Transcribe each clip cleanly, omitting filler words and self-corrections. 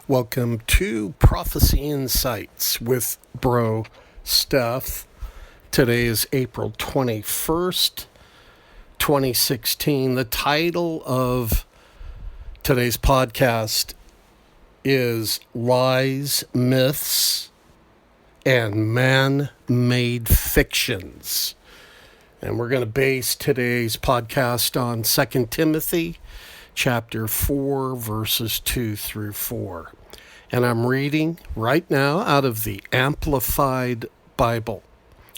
Welcome to Prophecy Insights with Bro Stef. Today is April 21st, 2016. The title of today's podcast is Lies, Myths, and Man-Made Fictions. And we're going to base today's podcast on 2 Timothy chapter 4, verses 2 through 4. And I'm reading right now out of the Amplified Bible,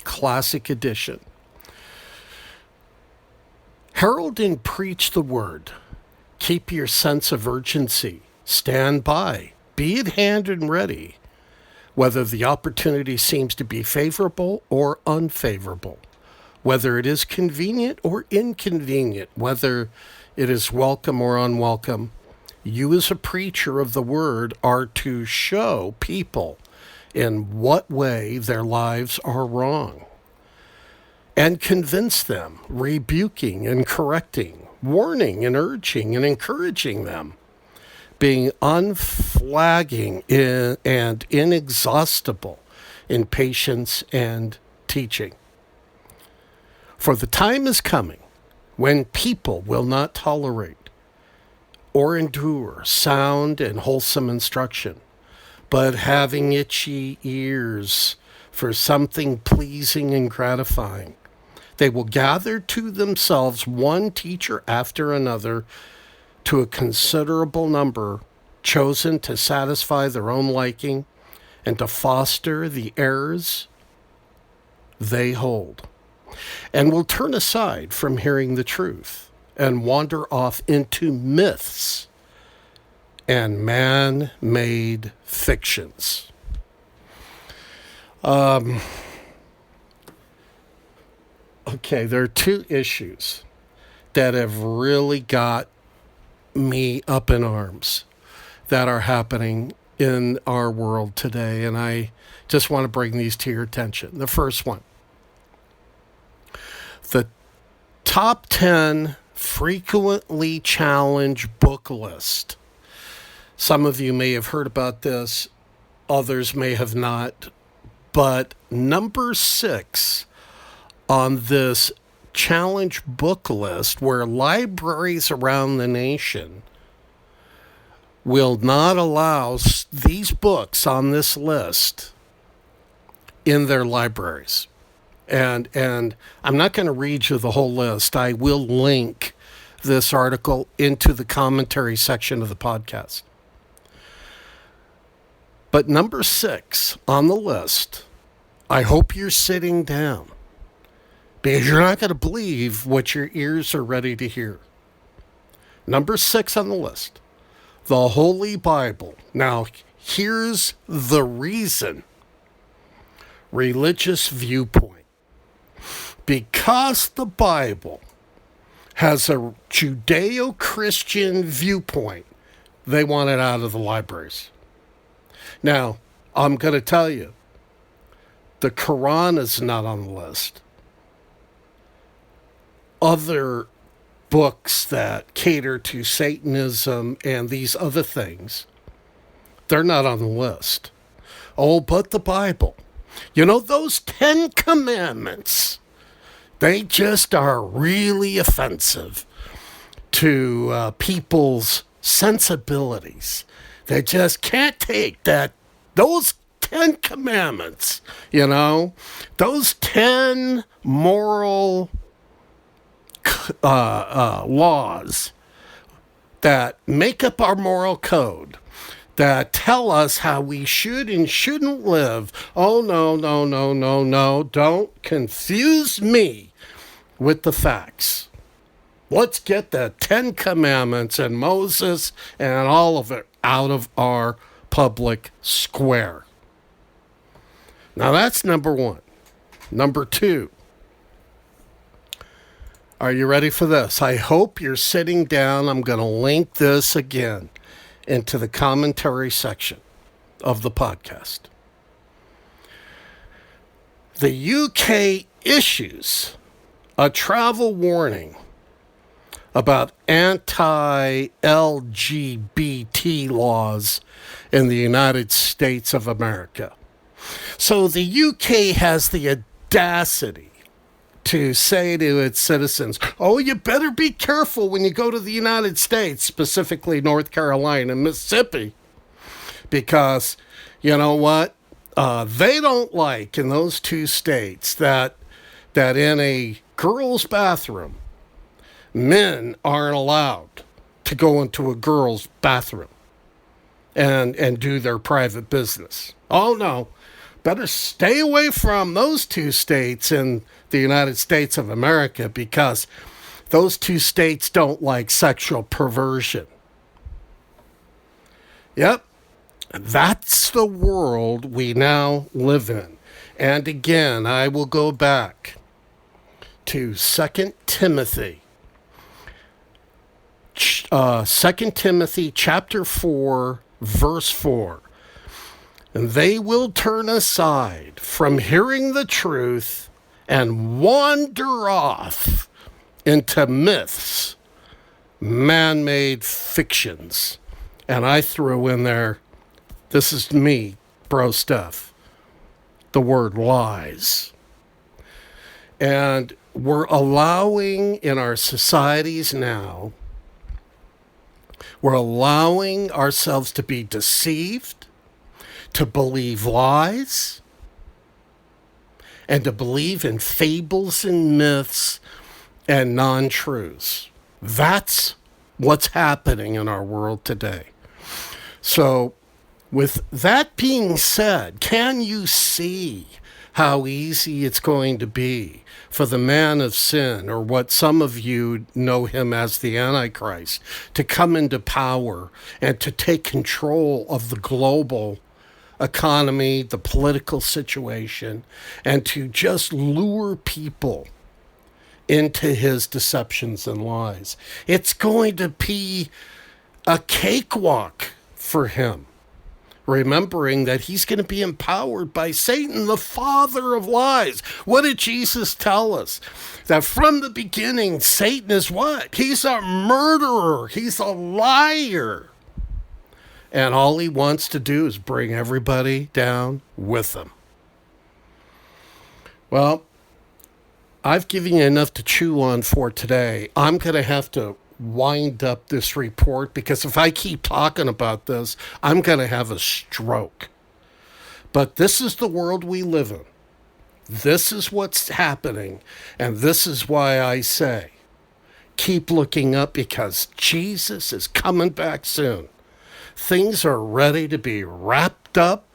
Classic Edition. Herald and preach the word. Keep your sense of urgency. Stand by. Be at hand and ready, whether the opportunity seems to be favorable or unfavorable, whether it is convenient or inconvenient, whether it is welcome or unwelcome. You as a preacher of the word are to show people in what way their lives are wrong and convince them, rebuking and correcting, warning and urging and encouraging them, being unflagging and inexhaustible in patience and teaching. For the time is coming when people will not tolerate or endure sound and wholesome instruction, but having itchy ears for something pleasing and gratifying, they will gather to themselves one teacher after another, to a considerable number, chosen to satisfy their own liking and to foster the errors they hold, and will turn aside from hearing the truth and wander off into myths and man-made fictions. Okay, there are two issues that have really got me up in arms that are happening in our world today, and I just want to bring these to your attention. The first one, the top 10 frequently challenged book list. Some of you may have heard about this, others may have not, but number 6 on this challenge book list, where libraries around the nation will not allow these books on this list in their libraries. And I'm not going to read you the whole list. I will link this article into the commentary section of the podcast. But number 6 on the list, I hope you're sitting down, because you're not going to believe what your ears are ready to hear. Number 6 on the list, the Holy Bible. Now, here's the reason. Religious viewpoint. Because the Bible has a Judeo-Christian viewpoint, they want it out of the libraries. Now, I'm going to tell you, the Quran is not on the list. Other books that cater to Satanism and these other things, they're not on the list. Oh, but the Bible. You know, those 10 commandments, they just are really offensive to people's sensibilities. They just can't take that. Those 10 commandments, you know, those 10 moral laws that make up our moral code, that tell us how we should and shouldn't live. Oh, no. Don't confuse me with the facts. Let's get the 10 Commandments and Moses and all of it out of our public square. Now, that's number 1. Number 2. Are you ready for this? I hope you're sitting down. I'm going to link this again into the commentary section of the podcast. The UK issues a travel warning about anti-LGBT laws in the United States of America. So the UK has the audacity to say to its citizens, oh, you better be careful when you go to the United States, specifically North Carolina and Mississippi, because you know what? They don't like in those two states that in a girl's bathroom, men aren't allowed to go into a girl's bathroom and do their private business. Oh, no. Better stay away from those two states in the United States of America because those two states don't like sexual perversion. Yep, that's the world we now live in. And again, I will go back to 2 Timothy. 2 Timothy chapter 4, verse 4. And they will turn aside from hearing the truth and wander off into myths, man-made fictions. And I threw in there, this is me, bro Stef, the word lies. And we're allowing in our societies now, we're allowing ourselves to be deceived, to believe lies, and to believe in fables and myths and non-truths. That's what's happening in our world today. So, with that being said, can you see how easy it's going to be for the man of sin, or what some of you know him as the Antichrist, to come into power and to take control of the global economy, the political situation, and to just lure people into his deceptions and lies? It's going to be a cakewalk for him, remembering that he's going to be empowered by Satan, the father of lies. What did Jesus tell us? That from the beginning, Satan is what? He's a murderer. He's a liar. And all he wants to do is bring everybody down with him. Well, I've given you enough to chew on for today. I'm going to have to wind up this report because if I keep talking about this, I'm going to have a stroke. But this is the world we live in. This is what's happening. And this is why I say, keep looking up because Jesus is coming back soon. Things are ready to be wrapped up,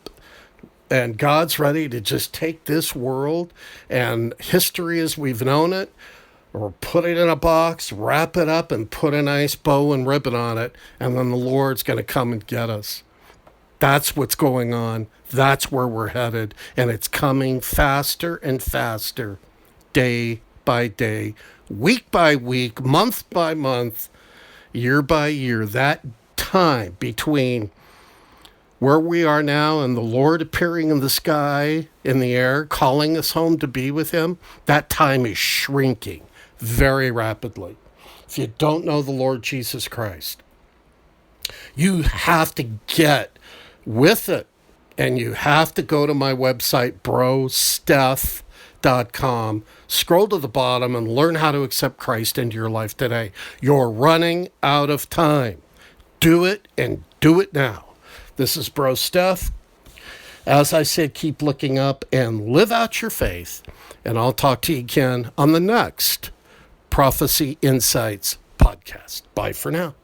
and God's ready to just take this world and history as we've known it, or put it in a box, wrap it up, and put a nice bow and ribbon on it, and then the Lord's going to come and get us. That's what's going on. That's where we're headed, and it's coming faster and faster, day by day, week by week, month by month, year by year. That time between where we are now and the Lord appearing in the sky, in the air, calling us home to be with him, that time is shrinking very rapidly. If you don't know the Lord Jesus Christ, you have to get with it, and you have to go to my website, brostef.com. Scroll to the bottom and learn how to accept Christ into your life today. You're running out of time. Do it, and do it now. This is Bro Stef. As I said, keep looking up and live out your faith. And I'll talk to you again on the next Prophecy Insights podcast. Bye for now.